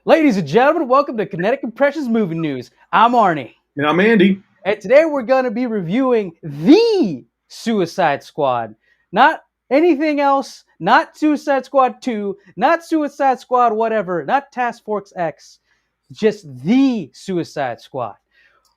Ladies and gentlemen, welcome to Kinetic Impressions Movie News. I'm Arnie. And I'm Andy. And today we're going to be reviewing The Suicide Squad. Not anything else, not Suicide Squad 2, not Suicide Squad whatever, not Task Force X, just The Suicide Squad.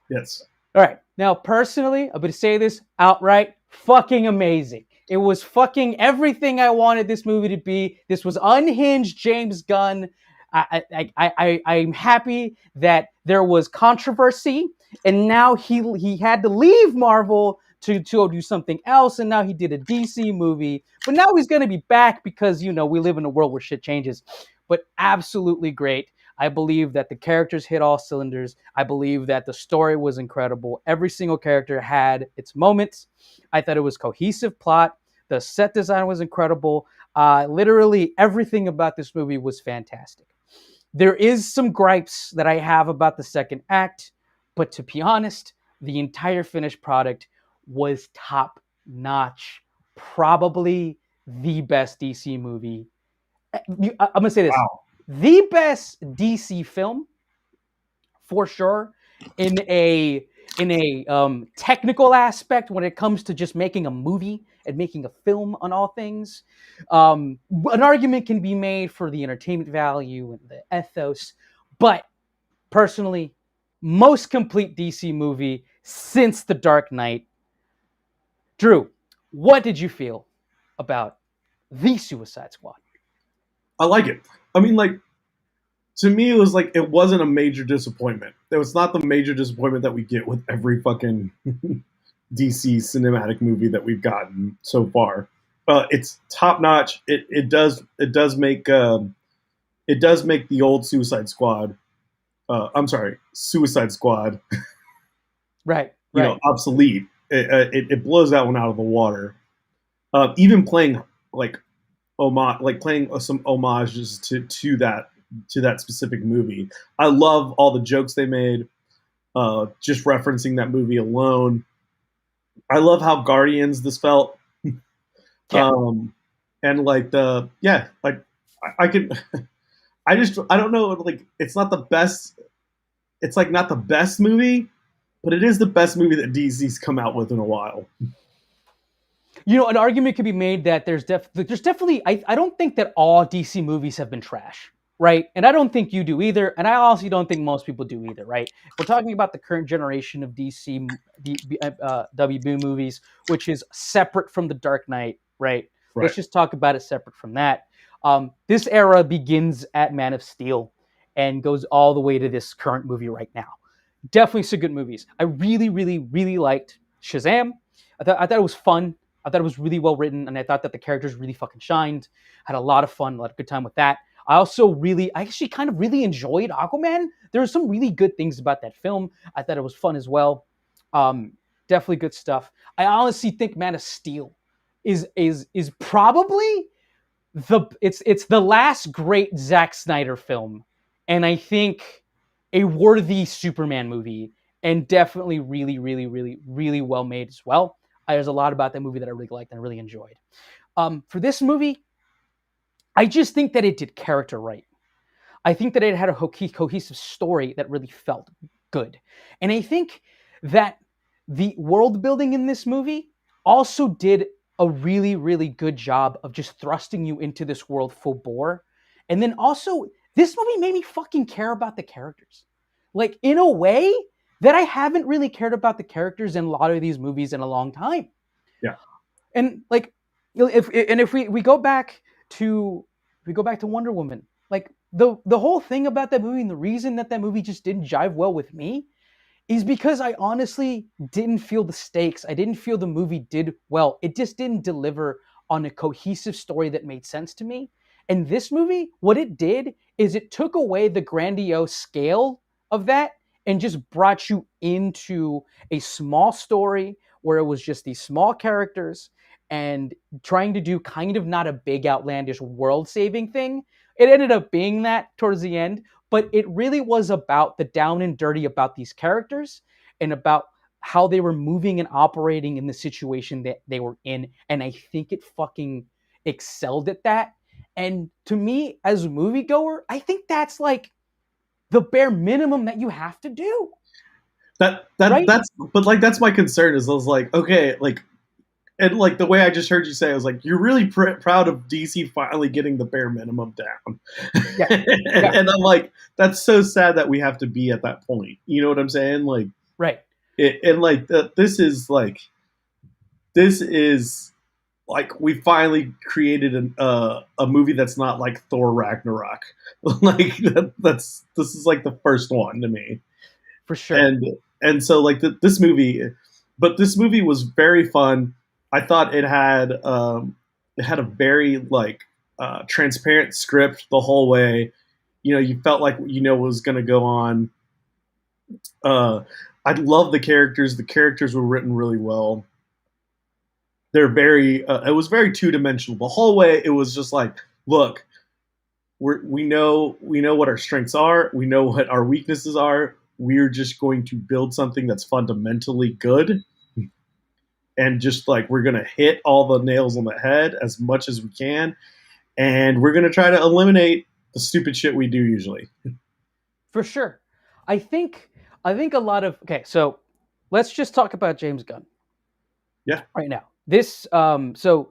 Yes. All right. Now, personally, I'm going to say this outright, fucking amazing. It was fucking everything I wanted this movie to be. This was unhinged James Gunn. I'm happy that there was controversy, and now he had to leave Marvel to do something else, and now he did a DC movie. But now he's going to be back because, we live in a world where shit changes. But absolutely great. I believe that the characters hit all cylinders. I believe that the story was incredible. Every single character had its moments. I thought it was cohesive plot. The set design was incredible. Literally everything about this movie was fantastic. There is some gripes that I have about the second act, but to be honest, the entire finished product was top notch. Probably the best DC movie. I'm going to say this. Wow. The best DC film, for sure, in a technical aspect when it comes to just making a movie and making a film on all things. An argument can be made for the entertainment value and the ethos, but personally, most complete DC movie since The Dark Knight. Drew, what did you feel about The Suicide Squad? I like it. I mean, to me, it was like it wasn't a major disappointment. It was not the major disappointment that we get with every fucking DC cinematic movie that we've gotten so far. It's top notch. It does make the old Suicide Squad. I'm sorry, Suicide Squad. Right. Obsolete. It blows that one out of the water. Even playing playing some homages to that specific movie. I love all the jokes they made. Just referencing that movie alone. I love how Guardians this felt. Yeah. And I can I don't know, it's not the best. It's not the best movie, but it is the best movie that DC's come out with in a while. An argument could be made that there's definitely, I don't think that all DC movies have been trash, right? And I don't think you do either. And I also don't think most people do either, right? If we're talking about the current generation of DC WB movies, which is separate from The Dark Knight, right? Right. Let's just talk about it separate from that. This era begins at Man of Steel and goes all the way to this current movie right now. Definitely some good movies. I really, really, really liked Shazam. I thought it was fun. I thought it was really well written, and I thought that the characters really fucking shined. Had a lot of fun, a lot of good time with that. I actually kind of really enjoyed Aquaman. There were some really good things about that film. I thought it was fun as well. Definitely good stuff. I honestly think Man of Steel is probably it's the last great Zack Snyder film, and I think a worthy Superman movie, and definitely really, really, really, really well made as well. There's a lot about that movie that I really liked and I really enjoyed. For this movie, I just think that it did character right. I think that it had a cohesive story that really felt good. And I think that the world building in this movie also did a really, really good job of just thrusting you into this world full bore. And then also, this movie made me fucking care about the characters. Like, in a way that I haven't really cared about the characters in a lot of these movies in a long time. Yeah. And if we go back to Wonder Woman, like the whole thing about that movie and the reason that movie just didn't jive well with me is because I honestly didn't feel the stakes. I didn't feel the movie did well. It just didn't deliver on a cohesive story that made sense to me. And this movie, what it did is it took away the grandiose scale of that and just brought you into a small story where it was just these small characters and trying to do kind of not a big outlandish world-saving thing. It ended up being that towards the end, but it really was about the down and dirty about these characters and about how they were moving and operating in the situation that they were in. And I think it fucking excelled at that. And to me, as a moviegoer, I think that's like the bare minimum that you have to do, right? But like that's my concern is I was like, okay, like, and like the way I just heard you say, I was like, you're really proud of DC finally getting the bare minimum down. Yeah, yeah, And I'm like, that's so sad that we have to be at that point. You know what I'm saying? Like, right. and like this is like we finally created a movie that's not like Thor Ragnarok. Like this is like the first one to me, For sure. and so like this movie, but this movie was very fun. I thought it had a very like transparent script the whole way. You know, you felt like you know what was going to go on. Uh, I love the characters. The characters were written really well. They're very. It was very two dimensional the whole way. It was just like, look, we know what our strengths are. We know what our weaknesses are. We're just going to build something that's fundamentally good, and just like we're gonna hit all the nails on the head as much as we can, and we're gonna try to eliminate the stupid shit we do usually. For sure. I think a lot of okay, so let's just talk about James Gunn Yeah, right now. This so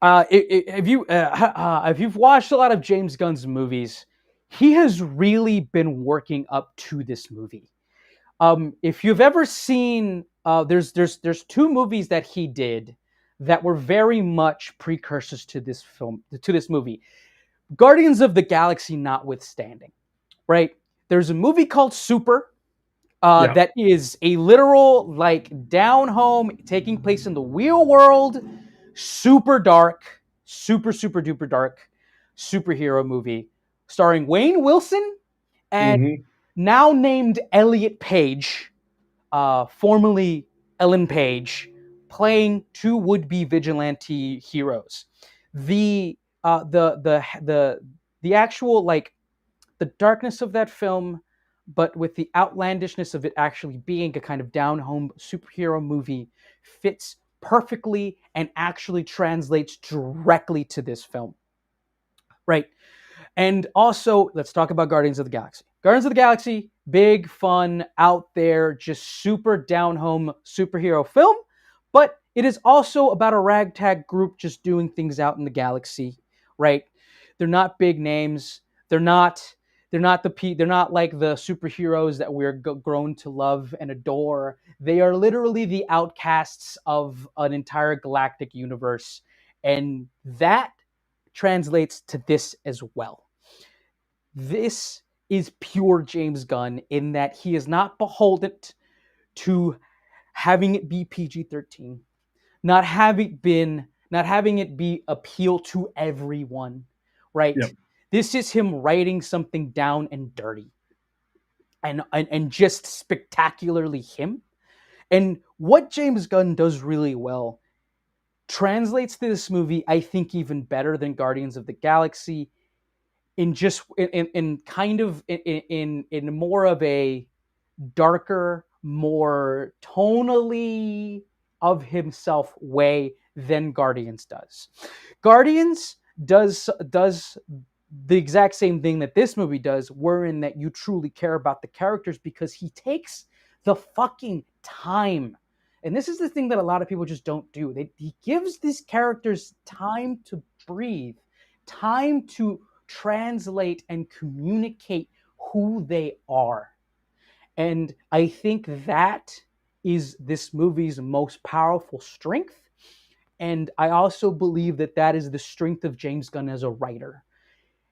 if you've watched a lot of James Gunn's movies, he has really been working up to this movie. If you've ever seen, there's two movies that he did that were very much precursors to this film, to this movie. Guardians of the Galaxy notwithstanding, right? There's a movie called Super, yeah. that is a literal like down home, taking place in the real world, super dark, super duper dark superhero movie starring Wayne Wilson and Mm-hmm. now named Elliot Page, formerly Ellen Page, playing two would-be vigilante heroes. The the actual like the darkness of that film, but with the outlandishness of it actually being a kind of down home superhero movie, fits perfectly and actually translates directly to this film. Right. And also, let's talk about Guardians of the Galaxy. Guardians of the Galaxy, big, fun, out there, just super down home superhero film, but it is also about a ragtag group just doing things out in the galaxy, right? They're not big names. They're not they're not like the superheroes that we're grown to love and adore. They are literally the outcasts of an entire galactic universe, and that translates to this as well. This is pure James Gunn in that he is not beholden to having it be PG-13, not having it be appeal to everyone, right? Yep. This is him writing something down and dirty and just spectacularly him. And what James Gunn does really well translates to this movie, I think, even better than Guardians of the Galaxy in just in kind of in more of a darker, more tonally of himself way than Guardians does. Guardians does the exact same thing that this movie does, wherein that you truly care about the characters because he takes the fucking time. And this is the thing that a lot of people just don't do. He gives these characters time to breathe, time to translate and communicate who they are. And I think that is this movie's most powerful strength. And I also believe that that is the strength of James Gunn as a writer.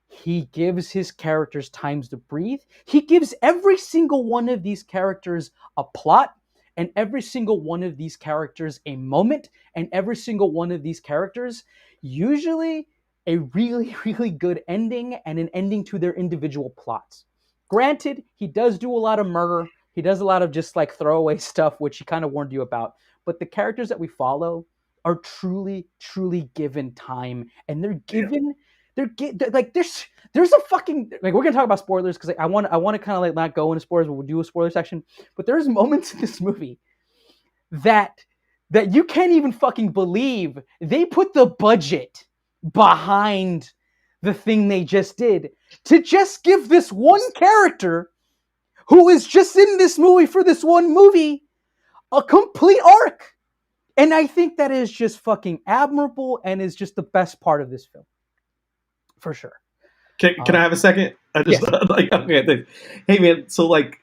He gives his characters times to breathe. He gives every single one of these characters a plot, and every single one of these characters a moment, and every single one of these characters usually a really, really good ending and an ending to their individual plots. Granted, he does do a lot of murder. He does a lot of just like throwaway stuff, which he kind of warned you about. But the characters that we follow are truly, truly given time, and they're Yeah. given they're like there's a fucking like we're gonna talk about spoilers because like, I want to kind of like not go into spoilers, but we'll do a spoiler section. But there's moments in this movie that you can't even fucking believe they put the budget behind the thing they just did to just give this one character who is just in this movie for this one movie a complete arc. And I think that is just fucking admirable and is just the best part of this film. For sure. Can I have a second? I just Yes. like okay. Thanks. Hey man, so like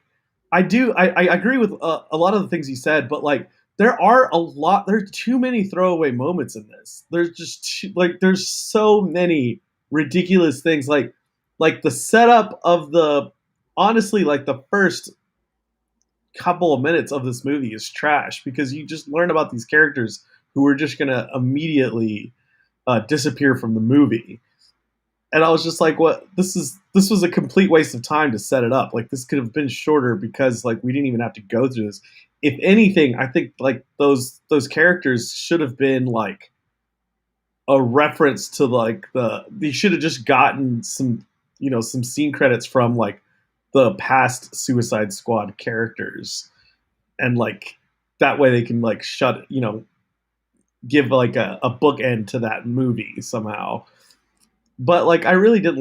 I agree with a lot of the things you said, but like there's too many throwaway moments in this. There's just like there's so many ridiculous things like the setup of the honestly like the first couple of minutes of this movie is trash because you just learn about these characters who are just gonna immediately disappear from the movie. And I was just like, "What? This was a complete waste of time to set it up. Like this could have been shorter because like we didn't even have to go through this. If anything, I think like those characters should have been like a reference to like they should have just gotten some some scene credits from like the past Suicide Squad characters, and like that way they can like give like a bookend to that movie somehow. But like I didn't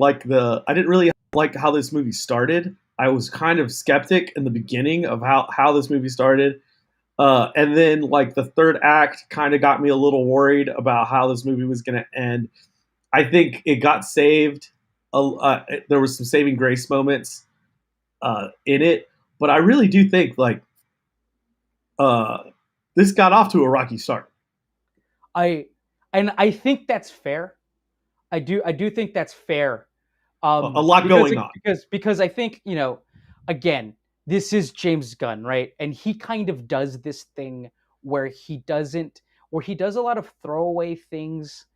really like how this movie started. I was kind of skeptic in the beginning of how this movie started. And then like the third act kind of got me a little worried about how this movie was going to end. I think it got saved. There was some saving grace moments in it, but I really do think like uh, this got off to a rocky start. I I think that's fair. I do think that's fair. A lot Because going on. because I think, again, this is James Gunn, right? And he kind of does this thing where he doesn't where he does a lot of throwaway things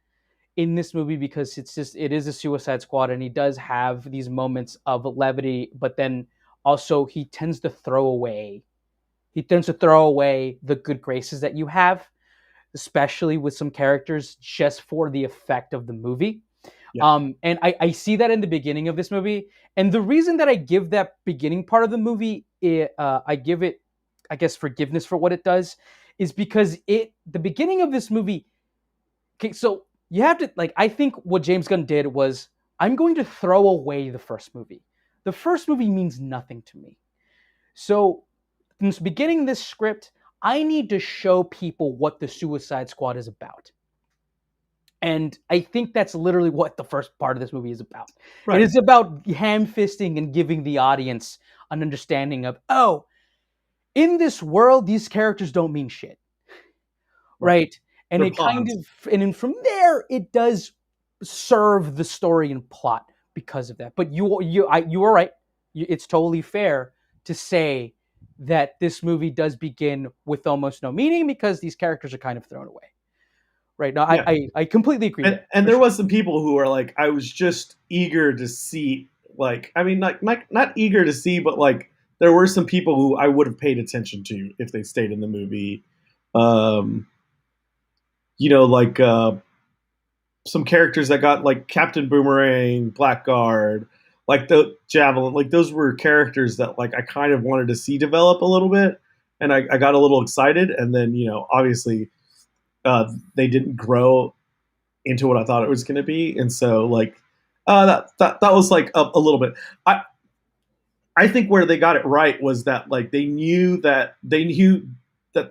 in this movie because it is a Suicide Squad and he does have these moments of levity, but then also he tends to throw away the good graces that you have, especially with some characters, just for the effect of the movie. Yeah, And I see that in the beginning of this movie. And the reason that I give that beginning part of the movie, I give it, I guess, forgiveness for what it does, is because the beginning of this movie. Okay, so you have to like. I think what James Gunn did was, I'm going to throw away the first movie. The first movie means nothing to me. So, from the beginning of this script, I need to show people what the Suicide Squad is about. And I think that's literally what the first part of this movie is about. It right. is about ham fisting and giving the audience an understanding of, oh, in this world, these characters don't mean shit, Right. right? And They're it kind pawns. of, and then from there, it does serve the story and plot because of that. But you are right. It's totally fair to say that this movie does begin with almost no meaning because these characters are kind of thrown away. Right. No, Yeah. I completely agree and there and for there sure. was some people who were like, I was just eager to see, like, I mean, not eager to see, but like, there were some people who I would have paid attention to if they stayed in the movie. Um, like some characters that got like Captain Boomerang, Blackguard, like the Javelin, like those were characters that like I kind of wanted to see develop a little bit, and I got a little excited, and then obviously they didn't grow into what I thought it was going to be, and so like that was like a little bit. I think where they got it right was that like they knew that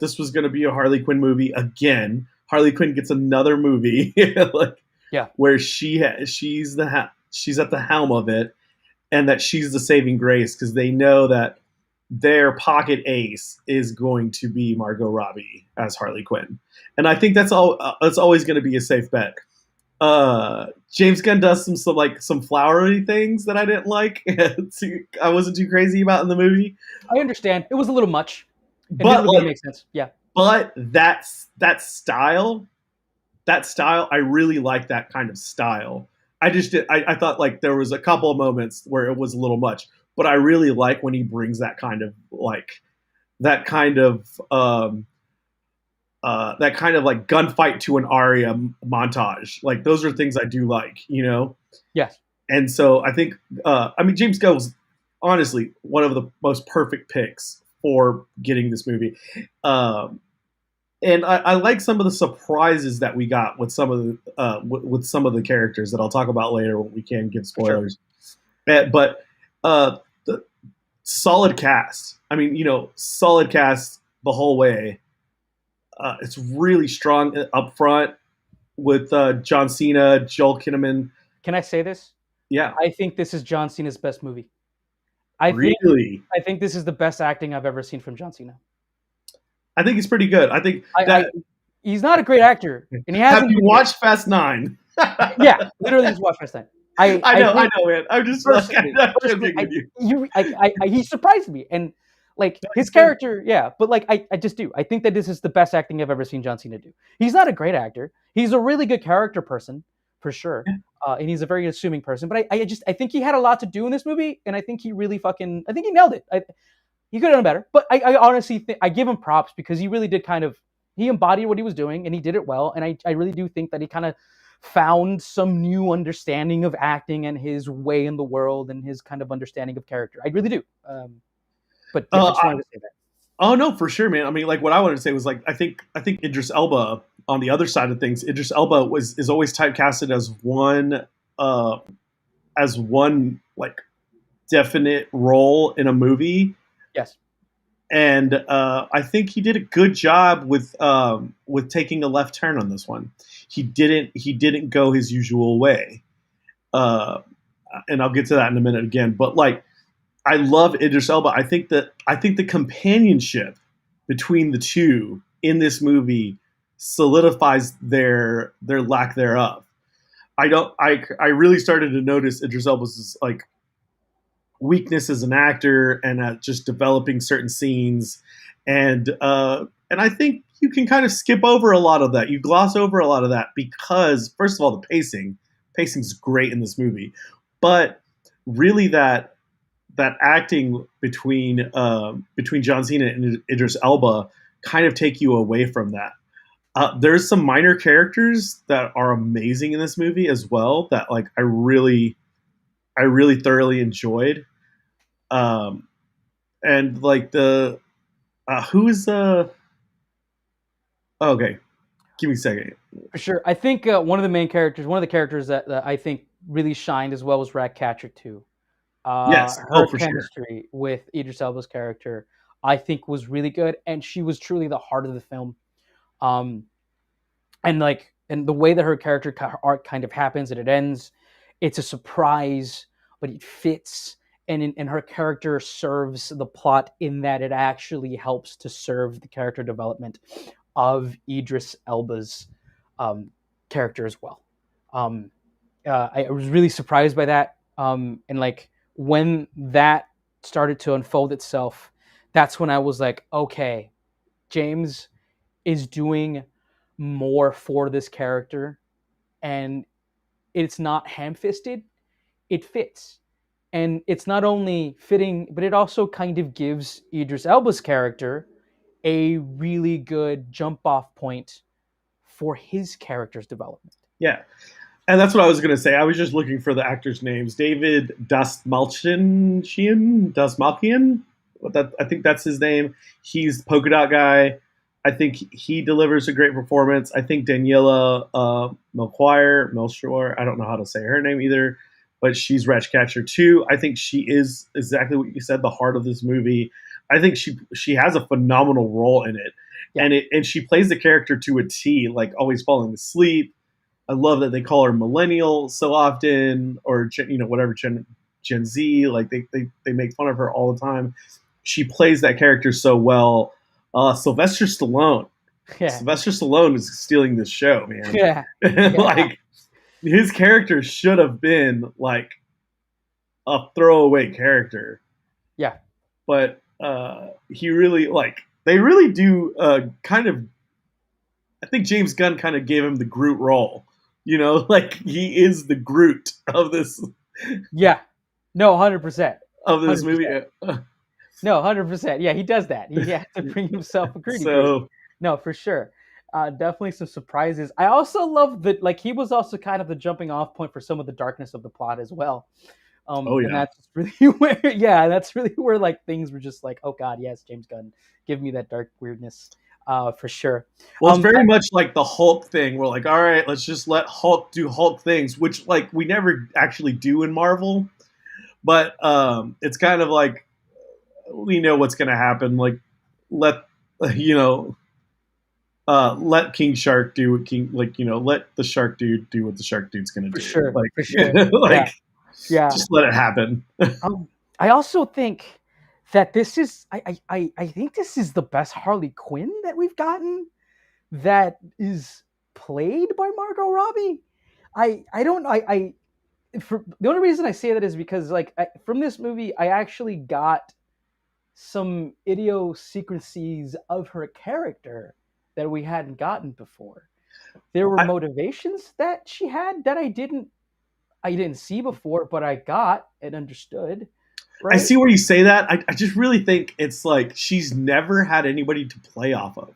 this was going to be a Harley Quinn movie again. Harley Quinn gets another movie like Yeah. where she's at the helm of it, and that she's the saving grace because they know that their pocket ace is going to be Margot Robbie as Harley Quinn, and I think that's all. That's always going to be a safe bet. James Gunn does some flowery things that I didn't like. I wasn't too crazy about in the movie, I understand. It was a little much. It didn't but really like, make sense. Yeah. but that style, I really like that kind of style. I thought like there was a couple of moments where it was a little much, but I really like when he brings that kind of like gunfight to an aria montage. Like those are things I do like. Yes. And so I think, I mean, James Gunn was honestly one of the most perfect picks for getting this movie. Um, and I like some of the surprises that we got with some of the with some of the characters that I'll talk about later when we can give For sure. spoilers. But the solid cast. I mean, solid cast the whole way. It's really strong up front with John Cena, Joel Kinnaman. Can I say this? Yeah, I think this is John Cena's best movie. I think really. I think this is the best acting I've ever seen from John Cena. I think he's pretty good. I think I that. he's not a great actor, and he Have hasn't you been yet. watched Fast Nine? Yeah, literally just watched last night. I I know, man. I'm just like, personally, I'm personally, joking with you. he surprised me, and like his He's good. character, yeah. But like, I just do. I think that this is the best acting I've ever seen John Cena do. He's not a great actor. He's a really good character person for sure, and he's a very assuming person. But I think he had a lot to do in this movie, and I think he really I think he nailed it. He could have done better, but I honestly think I give him props because he really did he embodied what he was doing and he did it well. And I really do think that he kind of found some new understanding of acting and his way in the world and his kind of understanding of character. I really do. But yeah, I Uh, just wanted to say that. oh no, for sure, man. I mean, like what I wanted to say was like I think Idris Elba on the other side of things. Idris Elba is always typecasted uh as one like definite role in a movie, Yes, and I think he did a good job with taking a left turn on this one. He didn't go his usual way, uh, and I'll get to that in a minute again. But like, I love Idris Elba. I think the companionship between the two in this movie solidifies their lack thereof. I really started to notice Idris Elba's like weakness as an actor and at just developing certain scenes, and I think you can kind of skip over a lot of that. You gloss over a lot of that because first of all, the pacing's great in this movie, but really that acting between John Cena and Idris Elba kind of take you away from that. There's some minor characters that are amazing in this movie as well that like I really thoroughly enjoyed. Um, and like the who's okay, give me a second. for sure. I think one of the characters that I think really shined as well was Ratcatcher too. Yes, oh Her for sure. chemistry with Idris Elba's character, I think, was really good, and she was truly the heart of the film. Um, and the way that her character arc kind of happens and it ends, it's a surprise, but it fits, and her character serves the plot in that it actually helps to serve the character development of Idris Elba's um, character as well. Um, I was really surprised by that. And like when that started to unfold itself, that's when I was like, okay, James is doing more for this character, and it's not ham-fisted. It fits, and it's not only fitting, but it also kind of gives Idris Elba's character a really good jump-off point for his character's development. Yeah, and that's what I was gonna say. I was just looking for the actors' names. David Dasmalkian. That I think that's his name. He's the polka dot guy. I think he delivers a great performance. I think Daniela Melchior, I don't know how to say her name either, but she's Ratcatcher too. I think she is exactly what you said, the heart of this movie. I think she has a phenomenal role in it, Yeah, and she plays the character to a T, like always falling asleep. I love that they call her millennial so often, or whatever Gen Z. Like they make fun of her all the time. She plays that character so well. Sylvester Stallone. yeah, Sylvester Stallone is stealing this show, man. yeah, yeah, Like his character should have been like a throwaway character, yeah. but he really like they really do kind of. I think James Gunn kind of gave him the Groot role. Like he is the Groot Yeah. No, 100%. of this movie. 100%. No, 100%. Yeah, he does that. He has to bring himself a greedy person. So No, for sure. Definitely some surprises. I also love that, like, he was also kind of the jumping off point for some of the darkness of the plot as well. oh And yeah. that's really where, yeah, that's really where, like, things were just like, oh God, yes, James Gunn, give me that dark weirdness. for sure. Well, it's I, very much like the Hulk thing. We're like, all right, let's just let Hulk do Hulk things, which like we never actually do in Marvel. But it's kind of like we know what's going to happen. Like, let you know, let King Shark do what King, like let the Shark Dude do what the Shark Dude's going for to do. sure, Like, for sure. Yeah, like yeah. just let it happen. I also think that this is I think this is the best Harley Quinn that we've gotten that is played by Margot Robbie. I don't for the only reason I say that is because from this movie I actually got some idiosyncrasies of her character that we hadn't gotten before. There were I, motivations that she had that I didn't see before, but I got and understood, I right? see where you say that. I just really think it's like she's never had anybody to play off of.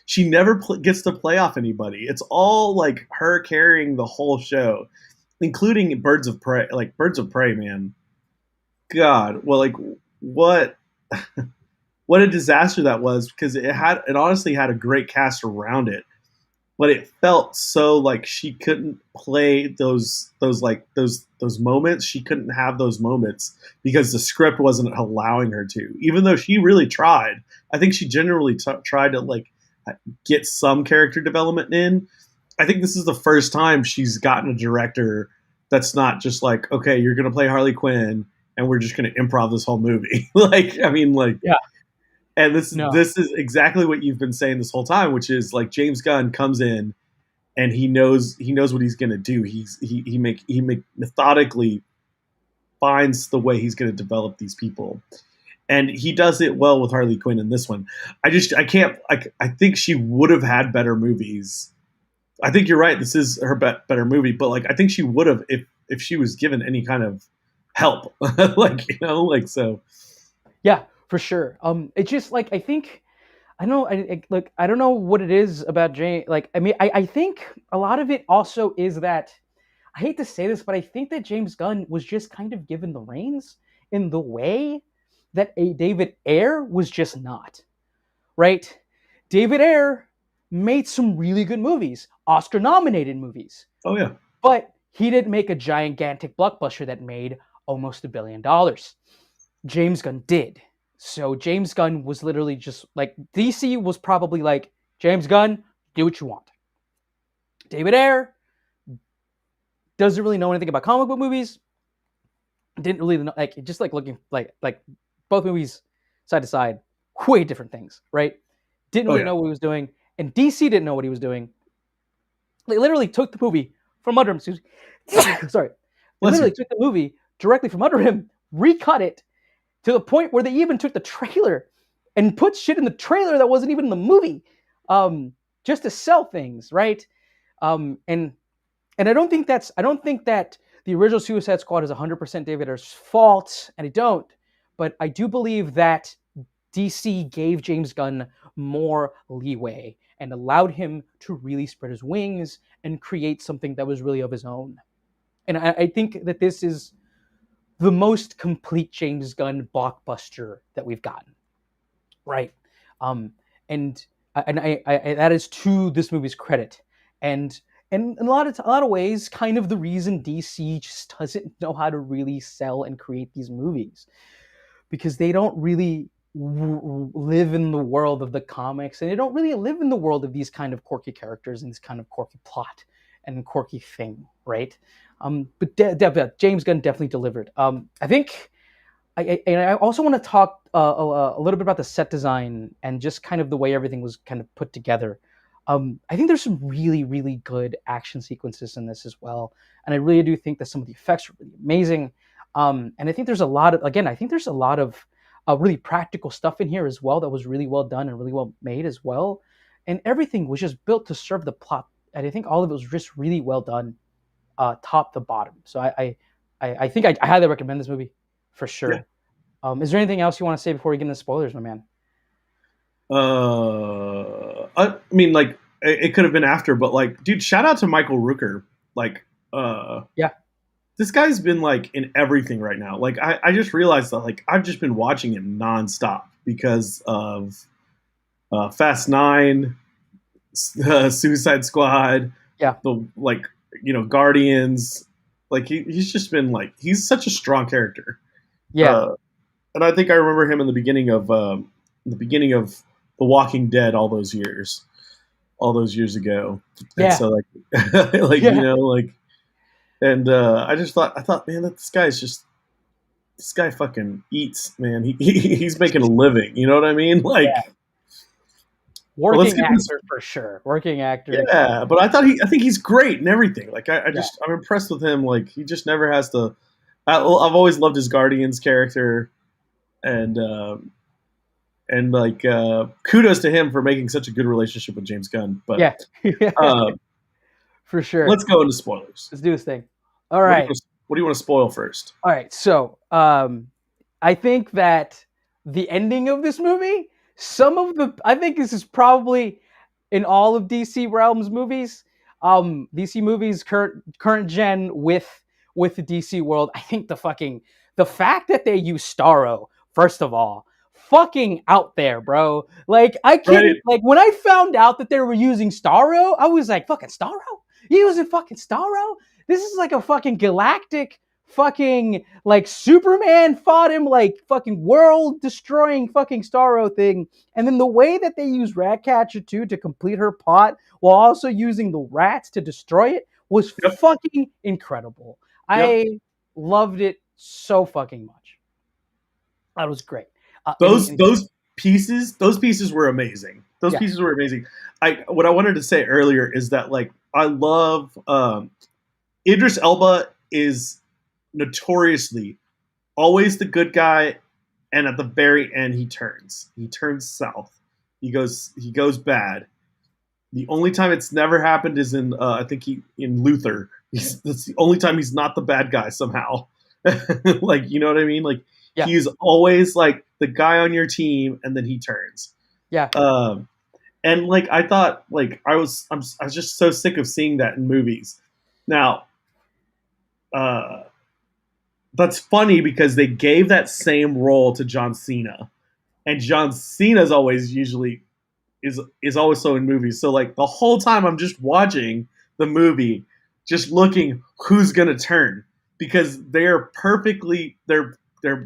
She never gets to play off anybody. It's all like her carrying the whole show, including Birds of Prey. Like Birds of Prey, man. God, well, like what what a disaster that was because it honestly had a great cast around it, but it felt so like she couldn't play those moments. She couldn't have those moments because the script wasn't allowing her to. Even though she really tried, I think she generally tried to like get some character development in. I think this is the first time she's gotten a director that's not just like, okay, you're gonna play Harley Quinn and we're just gonna improv this whole movie. Like, I mean, like, Yeah. and this No. this is exactly what you've been saying this whole time, which is like James Gunn comes in and he knows what he's gonna do. He methodically finds the way he's gonna develop these people, and he does it well with Harley Quinn in this one. I can't I think she would have had better movies. I think you're right. This is her better movie, but like I think she would have if she was given any kind of help, like like so. Yeah, for sure. It's just like I think I know. Look, I don't know what it is about James. Like, I mean, I think a lot of it also is that I hate to say this, but I think that James Gunn was just kind of given the reins in the way that a David Ayer was just not. Right? David Ayer made some really good movies, Oscar-nominated movies, Oh yeah. but he didn't make a gigantic blockbuster that made almost $1 billion. James Gunn did. So James Gunn was literally just like DC was probably like, James Gunn, do what you want. David Ayer doesn't really know anything about comic book movies. Didn't really know, like, just like looking like both movies side to side, way different things, right? Didn't Oh really yeah. know what he was doing, and DC didn't know what he was doing. They literally took the movie from under him. Sorry, they Bless literally you. took the movie directly from under him, recut it, to the point where they even took the trailer and put shit in the trailer that wasn't even in the movie, um, just to sell things, right? Um, and I don't think that the original Suicide Squad is 100% David Ayer's fault, and I don't. But I do believe that DC gave James Gunn more leeway and allowed him to really spread his wings and create something that was really of his own. And I think that this is the most complete James Gunn blockbuster that we've gotten, right? Um, and that is to this movie's credit, and in a lot of ways, kind of the reason DC just doesn't know how to really sell and create these movies because they don't really live in the world of the comics, and they don't really live in the world of these kind of quirky characters and this kind of quirky plot and quirky thing, right? But James Gunn definitely delivered. I think and I also want to talk a little bit about the set design and just kind of the way everything was kind of put together. I think there's some really, really good action sequences in this as well, and I really do think that some of the effects are really amazing. And I think there's a lot of, again, I think there's a lot of really practical stuff in here as well that was really well done and really well made as well. And everything was just built to serve the plot, and I think all of it was just really well done, top to bottom. So I think I highly recommend this movie for Yeah. sure. Is there anything else you want to say before we get into spoilers, my man? I mean, like it could have been after, but like, dude, shout out to Michael Rooker. Like, Yeah, this guy's been like in everything right now. Like, I just realized that like I've just been watching him nonstop because of Fast Nine, Suicide Squad, Yeah, the like Guardians. Like he's just been like he's such a strong character. yeah, Uh, and I think I remember him in the beginning of The Walking Dead all those years ago. And yeah, so like like yeah, like and I thought man this guy fucking eats, man. He's making a living. You know what I mean? yeah. Like, but let's Working get this. actor for sure. Working actor. Yeah, but I think he's great and everything. Like, Yeah, I'm impressed with him. Like, he just never has to. I've always loved his Guardians character, and like kudos to him for making such a good relationship with James Gunn. But yeah, yeah, uh, for sure. let's go into spoilers. Let's do this thing. All right. What do you want to spoil first? All right, so I think that the ending of this movie, I think this is probably in all of DC Realms movies, DC movies current gen with the DC world. I think the fact that they use Starro, first of all, fucking out there, bro. Like I Right? can't like when I found out that they were using Starro, I was like, fucking Starro? You using fucking Starro? This is like a fucking galactic fucking like Superman fought him like fucking world destroying fucking Starro thing. And then the way that they use Ratcatcher too to complete her plot while also using the rats to destroy it was Yep. fucking incredible. Yep. I loved it so fucking much. That was great. Those those pieces were amazing. Those Yeah, pieces were amazing. I what I wanted to say earlier is that like I love Idris Elba is notoriously always the good guy, and at the very end he turns south, he goes bad. The only time it's never happened is in I think he in Luther. That's the only time he's not the bad guy somehow. Like you know what I mean? Like yeah, he's always like the guy on your team, and then he turns. yeah, Um, and like I thought, like I was just so sick of seeing that in movies. Now, uh, that's funny because they gave that same role to John Cena, and John Cena's always usually is always so in movies. So like the whole time I'm just watching the movie, just looking who's gonna turn because they're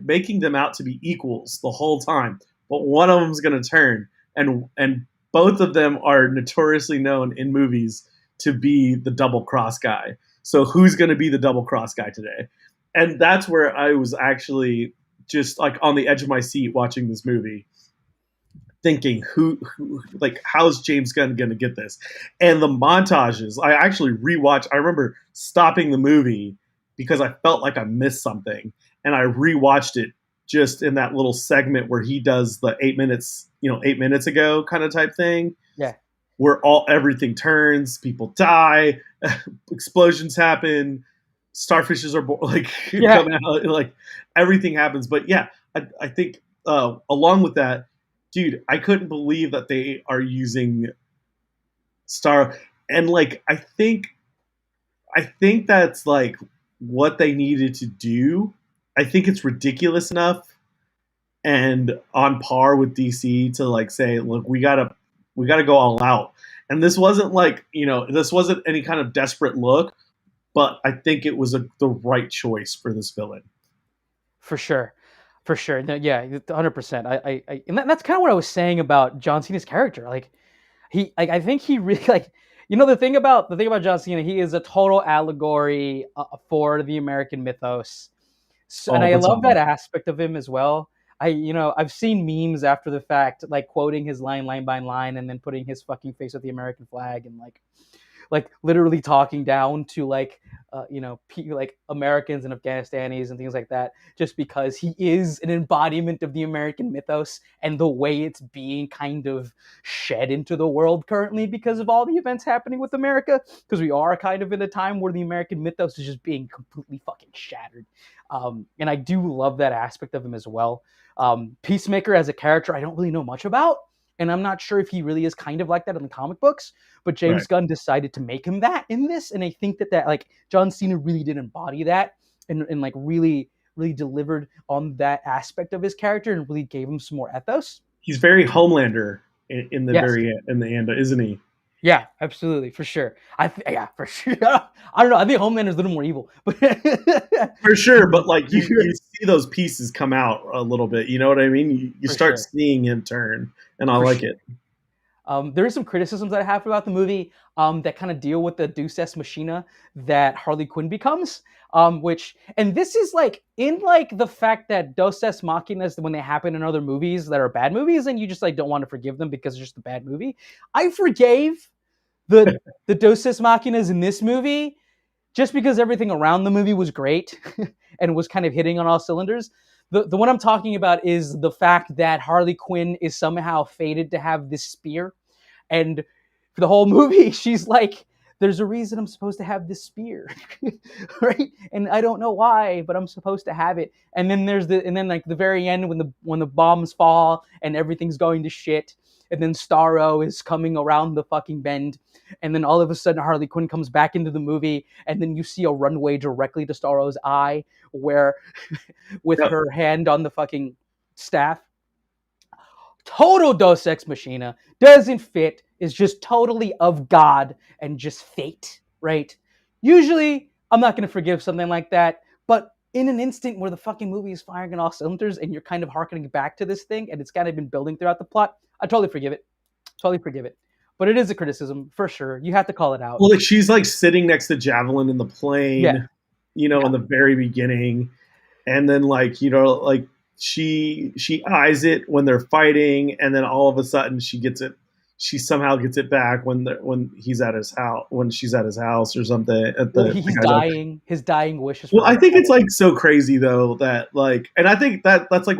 making them out to be equals the whole time, but one of them's gonna turn, and both of them are notoriously known in movies to be the double cross guy. So who's gonna be the double cross guy today? And that's where I was actually just like on the edge of my seat watching this movie thinking who like how's James Gunn gonna get this? And the montages, I actually rewatched. I remember stopping the movie because I felt like I missed something, and I rewatched it just in that little segment where he does the 8 minutes, 8 minutes ago kind of type thing, yeah, where everything turns, people die, explosions happen, starfishes are like yeah. coming out, like everything happens. But yeah, I think along with that, dude, I couldn't believe that they are using Star, and like I think that's like what they needed to do. I think it's ridiculous enough and on par with DC to like say, look, we gotta go all out. And this wasn't like this wasn't any kind of desperate look, but I think it was the right choice for this villain. For sure. For sure. No, yeah, 100%. And that's kind of what I was saying about John Cena's character. Like I think he really like the thing about John Cena, he is a total allegory for the American mythos. So, and All I the love that time. aspect of him as well. I've seen memes after the fact, like quoting his line by line, and then putting his fucking face with the American flag, and like literally talking down to like like Americans and Afghanistanis and things like that, just because he is an embodiment of the American mythos and the way it's being kind of shed into the world currently because of all the events happening with America. Because we are kind of in a time where the American mythos is just being completely fucking shattered. And I do love that aspect of him as well. Peacemaker as a character, I don't really know much about, and I'm not sure if he really is kind of like that in the comic books. But Right. James Gunn decided to make him that in this, and I think that like John Cena really did embody that, and like really delivered on that aspect of his character, and really gave him some more ethos. He's very Homelander. in the Yes. very in the end, isn't he? Yeah, absolutely, for sure. Yeah, for sure. I don't know. I think Homelander's a little more evil, but For sure, but like you see those pieces come out a little bit. You know what I mean? You for start sure, seeing him turn, and I for like sure. it. There is some criticisms that I have about the movie that kind of deal with the Deus Ex Machina that Harley Quinn becomes. Which and this is like in like the fact that Deus Ex Machinas when they happen in other movies that are bad movies, and you just like don't want to forgive them because it's just a bad movie. I forgave the Deus Ex Machinas in this movie just because everything around the movie was great and was kind of hitting on all cylinders. The one I'm talking about is the fact that Harley Quinn is somehow fated to have this spear, and for the whole movie, she's like, "There's a reason I'm supposed to have this spear, right? And I don't know why, but I'm supposed to have it." And then like the very end when the bombs fall and everything's going to shit, and then Starro is coming around the fucking bend, and then all of a sudden Harley Quinn comes back into the movie, and then you see a runway directly to Starro's eye, where with Yep. her hand on the fucking staff. Total Dos Ex Machina, doesn't fit, is just totally of God and just fate, right? Usually, I'm not going to forgive something like that, but in an instant where the fucking movie is firing on all cylinders and you're kind of harkening back to this thing and it's kind of been building throughout the plot, I totally forgive it. Totally forgive it. But it is a criticism, for sure. You have to call it out. Well, like she's like sitting next to Javelin in the Yeah, plane, in yeah. the very beginning, and then like like she eyes it when they're fighting, and then all of a sudden she somehow gets it back when he's at his house, when she's at his house or something at Well, the he's kind of. dying. His dying wish is for Well, her I to think have it's it. like so crazy though that like, and I think that's like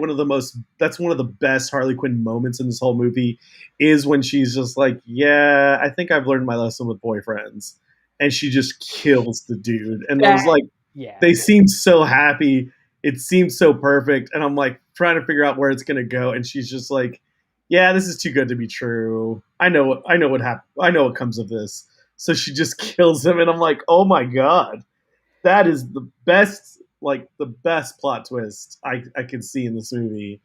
that's one of the best Harley Quinn moments in this whole movie is when she's just like, yeah, I think I've learned my lesson with boyfriends, and she just kills the dude, and it was That, like yeah. they seemed so happy, it seemed so perfect, and I'm like trying to figure out where it's gonna go, and she's just like, yeah, this is too good to be true. I know what happened. I know what comes of this. So she just kills him, and I'm like, oh my god, that is the best, like the best plot twist I can see in this movie.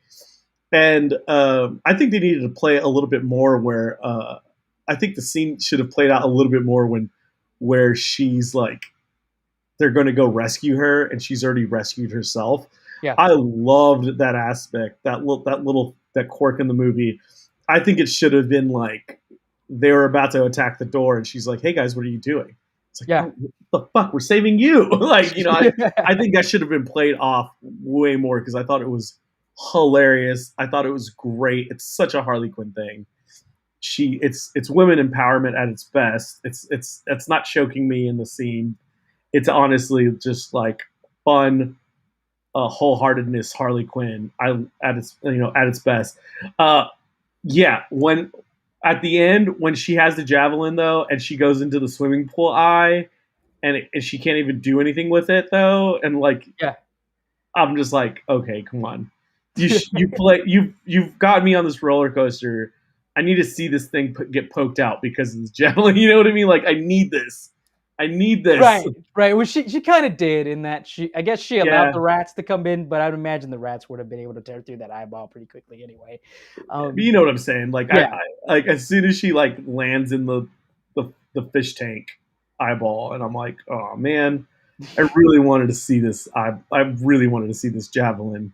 And I think they needed to play a little bit more where I think the scene should have played out a little bit more when where she's like they're going to go rescue her and she's already rescued herself. Yeah. I loved that aspect, that quirk in the movie. I think it should have been like they were about to attack the door and she's like, "Hey guys, what are you doing?" It's like, Yeah. "Oh, what the fuck, we're saving you!" Like, I think that should have been played off way more because I thought it was hilarious. I thought it was great. It's such a Harley Quinn thing. It's women empowerment at its best. It's not choking me in the scene. It's honestly just like fun, wholeheartedness Harley Quinn. At its at its best. Uh, yeah, when at the end when she has the javelin though, and she goes into the swimming pool eye, and she can't even do anything with it though, and like Yeah. I'm just like, okay, come on, you've got me on this roller coaster. I need to see this thing get poked out because of this javelin. You know what I mean? Like I need this. I need this. Right, right. Well, she kind of did in that I guess she allowed Yeah, the rats to come in, but I'd imagine the rats would have been able to tear through that eyeball pretty quickly anyway. you know what I'm saying? Like Yeah, I like as soon as she like lands in the fish tank eyeball, and I'm like, oh man, I really wanted to see this. I really wanted to see this javelin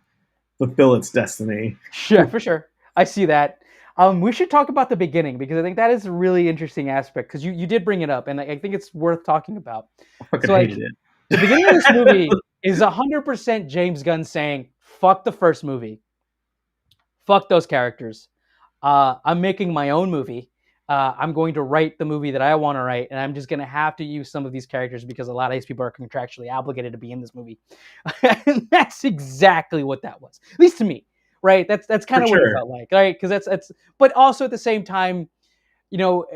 fulfill its destiny. sure, for sure. I see that. We should talk about the beginning because I think that is a really interesting aspect because you did bring it up, and I think it's worth talking about. I fucking So, like, hated it. the beginning of this movie is 100% James Gunn saying, "Fuck the first movie, fuck those characters. I'm making my own movie. I'm going to write the movie that I want to write, and I'm just going to have to use some of these characters because a lot of these people are contractually obligated to be in this movie." And that's exactly what that was, at least to me. Right? That's For kind of what it sure. felt like, right? Because that's, but also at the same time, you know,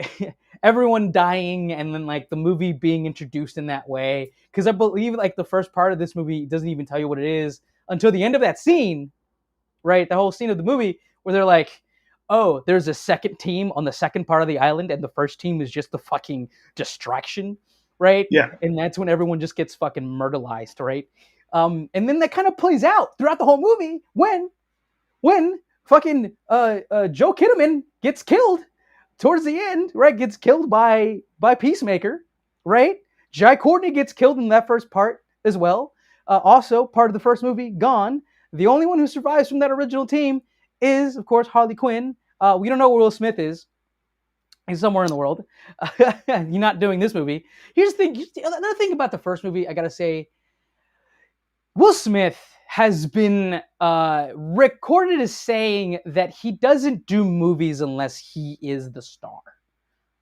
everyone dying and then like the movie being introduced in that way. Because I believe like the first part of this movie doesn't even tell you what it is until the end of that scene, right? The whole scene of the movie where they're like, oh, there's a second team on the second part of the island, and the first team is just the fucking distraction, right? Yeah. And that's when everyone just gets fucking murderized, right? And then that kind of plays out throughout the whole movie when fucking Joe Kinnaman gets killed towards the end, right? Gets killed by Peacemaker, right? Jai Courtney gets killed in that first part as well. Also, part of the first movie, Gone. The only one who survives from that original team is, of course, Harley Quinn. We don't know where Will Smith is. He's somewhere in the world. He's not doing this movie. Here's the thing. Another thing about the first movie, I gotta say, Will Smith has been recorded as saying that he doesn't do movies unless he is the star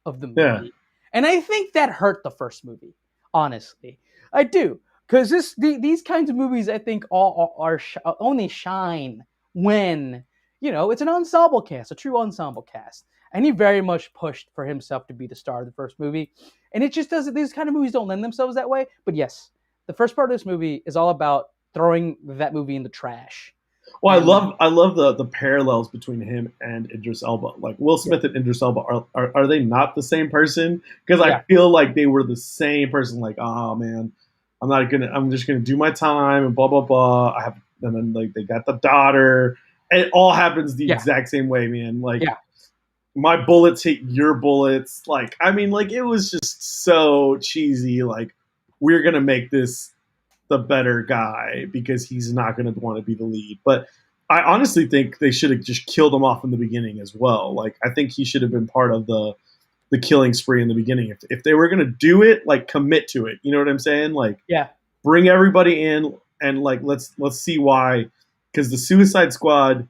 of the movie. Yeah. And I think that hurt the first movie, honestly. I do. Because these kinds of movies, I think, all are only shine when, it's an ensemble cast, a true ensemble cast. And he very much pushed for himself to be the star of the first movie. And it just doesn't, these kind of movies don't lend themselves that way. But yes, the first part of this movie is all about throwing that movie in the trash. Well, I love the parallels between him and Idris Elba. Like Will Smith and Idris Elba, are they not the same person? Because I feel like they were the same person. Like, oh man, I'm just gonna do my time and blah blah blah. And then like they got the daughter. And it all happens the exact same way, man. Like my bullets hit your bullets. Like, I mean, like it was just so cheesy. Like, we're gonna make this the better guy because he's not going to want to be the lead. But I honestly think they should have just killed him off in the beginning as well. Like, I think he should have been part of the killing spree in the beginning. If they were going to do it, like commit to it. You know what I'm saying? Like, bring everybody in and like let's see why. Because the Suicide Squad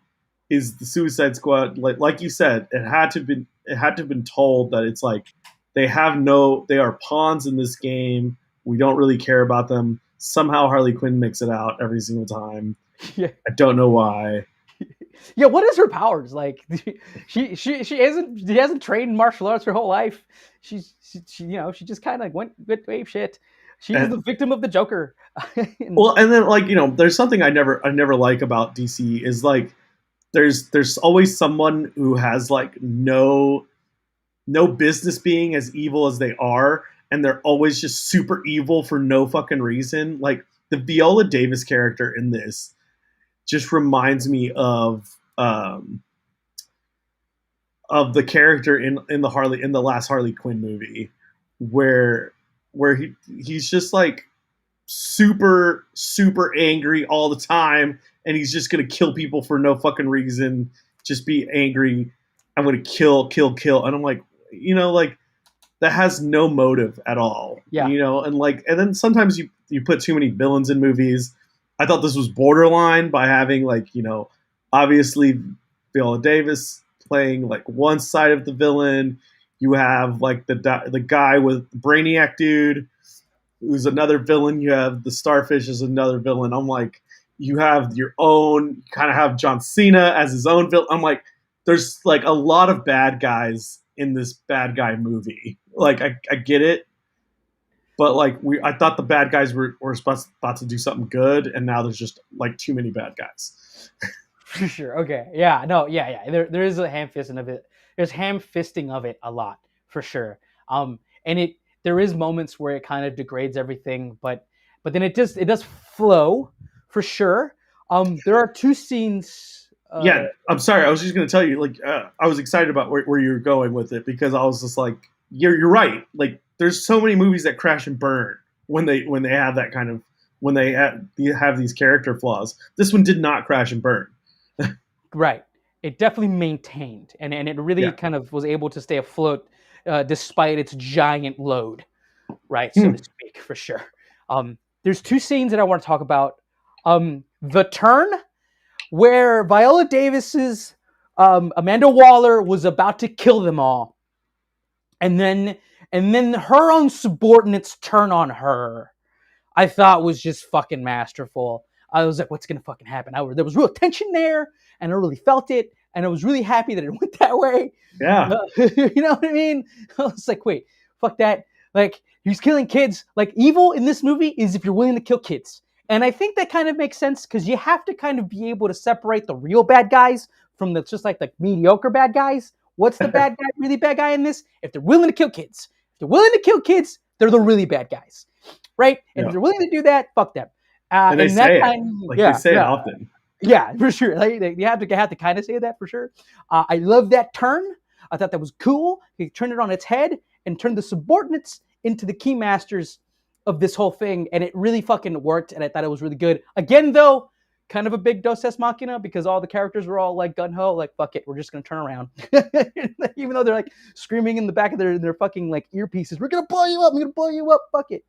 is the Suicide Squad. Like you said, it had to have been told that it's like they are pawns in this game. We don't really care about them. Somehow Harley Quinn makes it out every single time. I don't know why. Yeah, what is her powers? Like she hasn't trained martial arts her whole life. She just kind of went wave shit. She's the victim of the Joker. Well, and then like, there's something I never like about DC is like there's always someone who has like no business being as evil as they are. And they're always just super evil for no fucking reason. Like the Viola Davis character in this just reminds me of the character in the last Harley Quinn movie, where he's just like super super angry all the time, and he's just gonna kill people for no fucking reason. Just be angry. I'm gonna kill, and I'm like, like. That has no motive at all. Yeah. And then sometimes you put too many villains in movies. I thought this was borderline by having like, obviously Viola Davis playing like one side of the villain. You have like the guy with Brainiac dude who's another villain. You have the Starfish as another villain. I'm like, you have your own, you kind of have John Cena as his own villain. I'm like, there's like a lot of bad guys in this bad guy movie. Like I get it, but like I thought the bad guys were about to do something good, and now there's just like too many bad guys. For sure. Okay. Yeah. No. Yeah. There is a ham-fisting of it. There's ham-fisting of it a lot for sure. And there is moments where it kind of degrades everything, but then it does flow for sure. There are two scenes. Yeah, I'm sorry. I was just going to tell you, like, I was excited about where you were going with it because I was just like, you're right. Like, there's so many movies that crash and burn when they have that kind of when they have these character flaws. This one did not crash and burn. Right. It definitely maintained, and it really kind of was able to stay afloat despite its giant load, right, so to speak, for sure. There's two scenes that I want to talk about. The turn, where Viola Davis's Amanda Waller was about to kill them all, and then her own subordinates turn on her, I thought was just fucking masterful. I was like, what's gonna fucking happen? There was real tension there, and I really felt it, and I was really happy that it went that way. Yeah. You know what I mean? I was like, wait, fuck that. Like, he's killing kids. Like, evil in this movie is if you're willing to kill kids. And I think that kind of makes sense because you have to kind of be able to separate the real bad guys from the mediocre bad guys. What's the bad guy, really bad guy in this? If they're willing to kill kids. If they're willing to kill kids, they're the really bad guys. Right? And if they're willing to do that, fuck them. And they say it. They say it often. Yeah, for sure. Like, you have to kind of say that for sure. I love that turn. I thought that was cool. He turned it on its head and turned the subordinates into the key masters of this whole thing, and it really fucking worked, and I thought it was really good. Again, though, kind of a big Dos Ex Machina because all the characters were all like gun ho, like fuck it, we're just gonna turn around, even though they're like screaming in the back of their fucking like earpieces, we're gonna blow you up, I'm gonna blow you up, fuck it.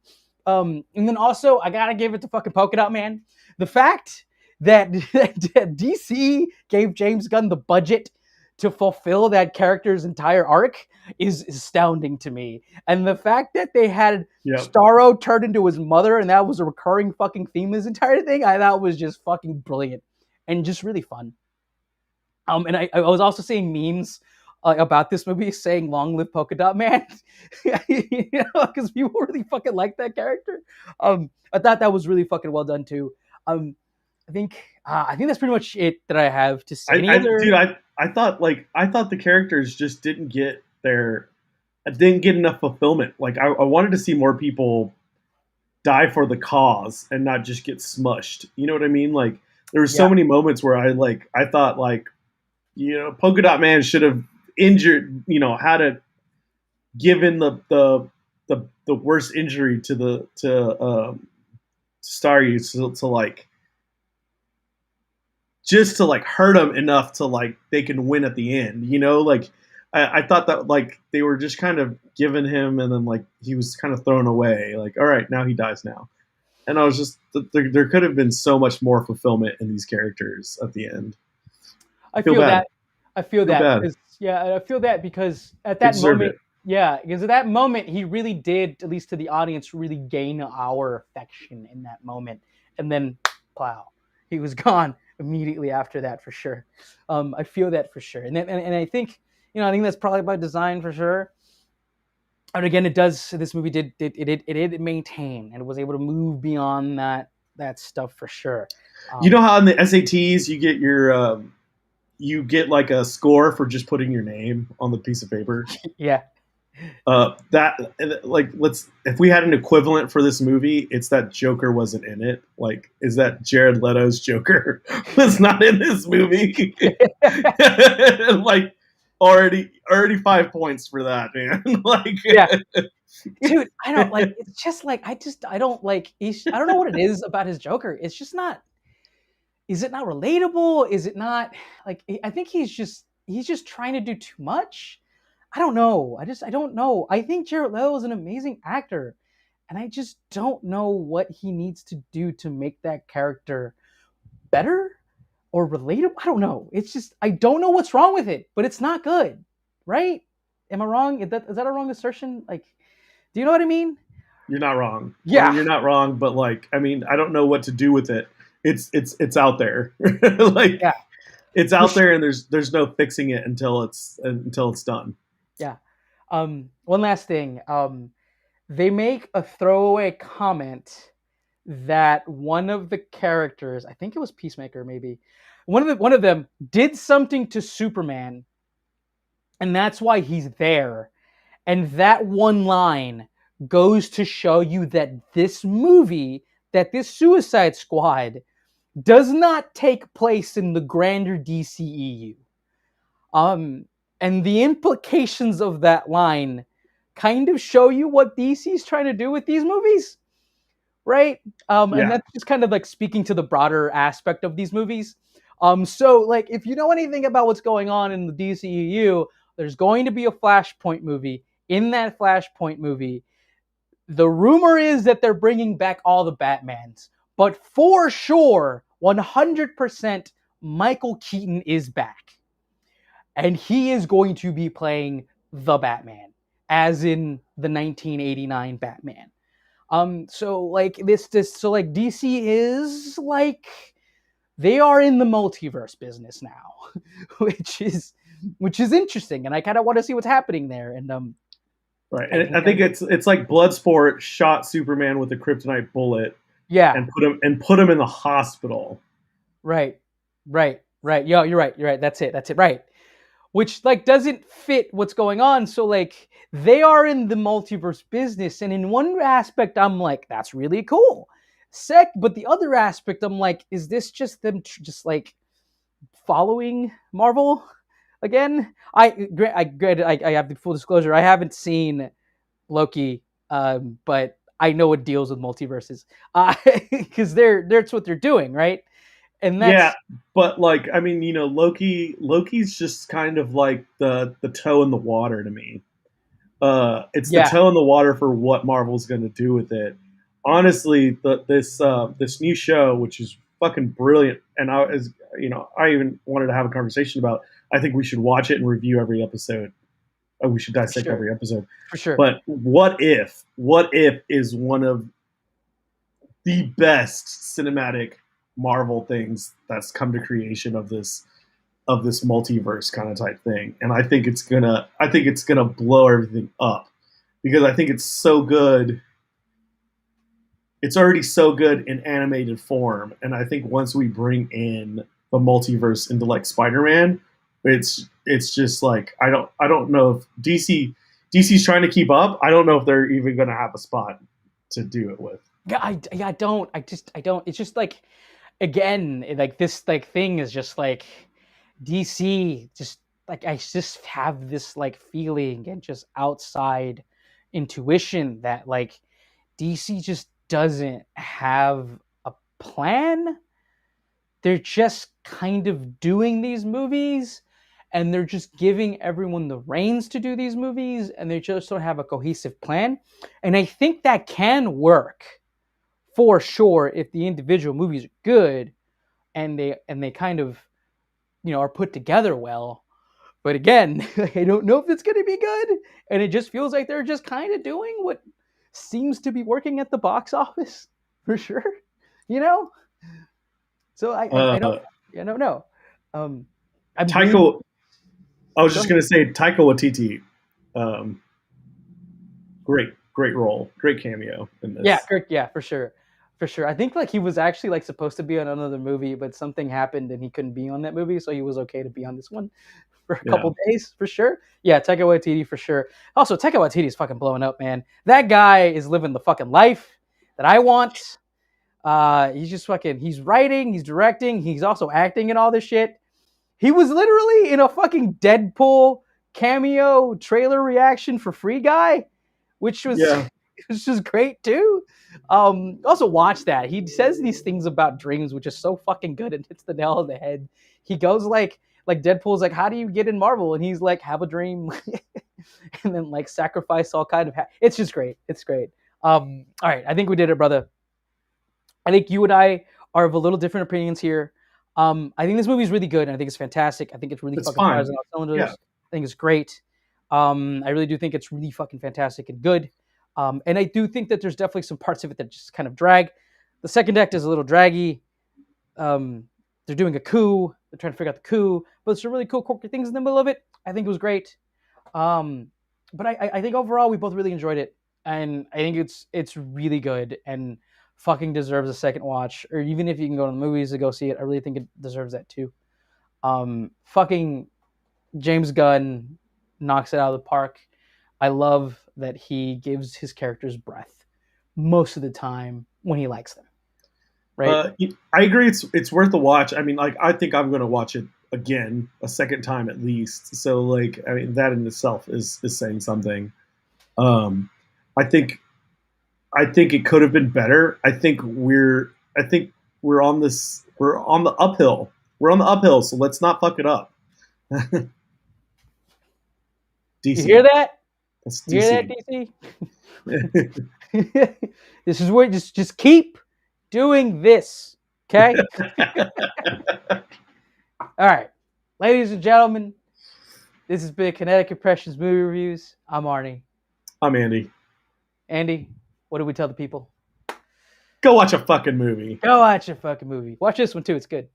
And then also I gotta give it to fucking Polka Dot Man. The fact that DC gave James Gunn the budget to fulfill that character's entire arc is astounding to me. And the fact that they had Starro turned into his mother and that was a recurring fucking theme this entire thing, I thought was just fucking brilliant and just really fun. And I was also seeing memes about this movie saying "Long live Polka Dot Man," because people really fucking like that character. I thought that was really fucking well done too. I think that's pretty much it that I have to say. Dude, I thought the characters just didn't get enough fulfillment. Like I wanted to see more people die for the cause and not just get smushed. You know what I mean? Like there were so many moments where I thought Polka Dot Man should have injured, had to given the worst injury to Starry to like just to like hurt him enough to like they can win at the end. I thought that like they were just kind of giving him and then like he was kind of thrown away. Like, all right, now he dies now. And I was just there could have been so much more fulfillment in these characters at the end. I feel that because at that moment, because at that moment he really did, at least to the audience, really gain our affection in that moment, and then plow, he was gone immediately after that for sure. I feel that for sure, and I think I think that's probably by design for sure. And again, this movie did maintain and it was able to move beyond that stuff for sure. You know how in the SATs you get your you get like a score for just putting your name on the piece of paper. Yeah. If we had an equivalent for this movie, it's that Joker wasn't in it. Like, is that Jared Leto's Joker was not in this movie? Like, already 5 points for that, man. Like, yeah, dude, I don't like. It's just like I don't like. I don't know what it is about his Joker. It's just not. Is it not relatable? Is it not like? I think he's just trying to do too much. I don't know. I don't know. I think Jared Leto is an amazing actor, and I just don't know what he needs to do to make that character better or relatable. I don't know. It's just I don't know what's wrong with it, but it's not good, right? Am I wrong? Is that a wrong assertion? Like, do you know what I mean? You're not wrong. Yeah, I mean, you're not wrong. But like, I mean, I don't know what to do with it. It's out there. Like, yeah. It's out there, and there's no fixing it until it's done. Yeah. One last thing. They make a throwaway comment that one of the characters, I think it was Peacemaker, maybe one of them did something to Superman, and that's why he's there. And that one line goes to show you that this movie, that this Suicide Squad, does not take place in the grander DCEU. And the implications of that line kind of show you what DC's trying to do with these movies, right? And that's just kind of like speaking to the broader aspect of these movies. So like, if you know anything about what's going on in the DCEU, there's going to be a Flashpoint movie. In that Flashpoint movie, the rumor is that they're bringing back all the Batmans, but for sure, 100%, Michael Keaton is back. And he is going to be playing the Batman, as in the 1989 Batman. So like so like DC is like, they are in the multiverse business now, which is interesting, and I kind of want to see what's happening there. And right, and I think it's like Bloodsport shot Superman with a kryptonite bullet, and put him in the hospital. Right. Yeah, you're right. That's it. Right. Which like doesn't fit what's going on. So like they are in the multiverse business, and in one aspect I'm like, that's really cool. But the other aspect I'm like, is this just them just like following Marvel? again. I have the full disclosure. I haven't seen Loki, but I know it deals with multiverses because that's what they're doing, right? And Yeah, that's but like I mean, Loki's just kind of like the toe in the water to me. It's the yeah, toe in the water for what Marvel's going to do with it. Honestly, this new show, which is fucking brilliant, and I even wanted to have a conversation about. I think we should watch it and review every episode. We should for dissect sure, every episode. for sure. But what if? What if is one of the best cinematic Marvel things that's come to creation of this multiverse kind of type thing. And I think it's gonna blow everything up because I think it's so good. It's already so good in animated form, and I think once we bring in the multiverse into like Spider-Man, it's just like I don't know if DC's trying to keep up. I don't know if they're even going to have a spot to do it with. I don't. I don't. It's just like again, like this like thing is just like DC. Just like I just have this like feeling and just outside intuition that like DC just doesn't have a plan. They're just kind of doing these movies and they're just giving everyone the reins to do these movies and they just don't have a cohesive plan. And I think that can work for sure if the individual movies are good and they kind of are put together well. But again, I don't know if it's going to be good, and it just feels like they're just kind of doing what seems to be working at the box office for sure. You know, so Uh, I don't know. I'm really Taika, I was go just ahead. going to say Taika Waititi, um, great role, great cameo in Yeah, this. Kirk. Yeah, for sure, for sure. I think like he was actually like supposed to be on another movie, but something happened and he couldn't be on that movie, so he was okay to be on this one for a Yeah, couple days for sure. Yeah, Taika Waititi for sure. Also, Taika Waititi is fucking blowing up, man. That guy is living the fucking life that I want. He's just fucking. He's writing, he's directing, he's also acting and all this shit. He was literally in a fucking Deadpool cameo trailer reaction for Free Guy, which was yeah, which is great too. Also watch that. He says these things about dreams, which is so fucking good and hits the nail on the head. He goes like Deadpool's like, how do you get in Marvel? And he's like, have a dream, and then like sacrifice all kind of. It's just great. It's great. All right, I think we did it, brother. I think you and I are of a little different opinions here. I think this movie is really good, and I think it's fantastic. I think it's really it's fucking fine. fires on all Yeah, cylinders. I think it's great. I really do think it's really fucking fantastic and good. And I do think that there's definitely some parts of it that just kind of drag. The second act is a little draggy. Um, they're doing a coup. They're trying to figure out the coup, but there's some really cool, quirky things in the middle of it. I think it was great. Um, but I think overall we both really enjoyed it, and I think it's really good and fucking deserves a second watch. Or even if you can go to the movies to go see it, I really think it deserves that too. Fucking James Gunn knocks it out of the park. I love that he gives his characters breath most of the time when he likes them. Right? I agree. It's worth a watch. I mean, like I think I'm going to watch it again a second time at least. So like I mean that in itself is saying something. Um, I think I think it could have been better. I think we're on the uphill. We're on the uphill, so let's not fuck it up. You hear DC. that? That's You hear that, DC. DC? This is where just keep doing this. Okay? All right. Ladies and gentlemen, this has been Kinetic Impressions Movie Reviews. I'm Arnie. I'm Andy. Andy, what do we tell the people? Go watch a fucking movie. Go watch a fucking movie. Watch this one too. It's good.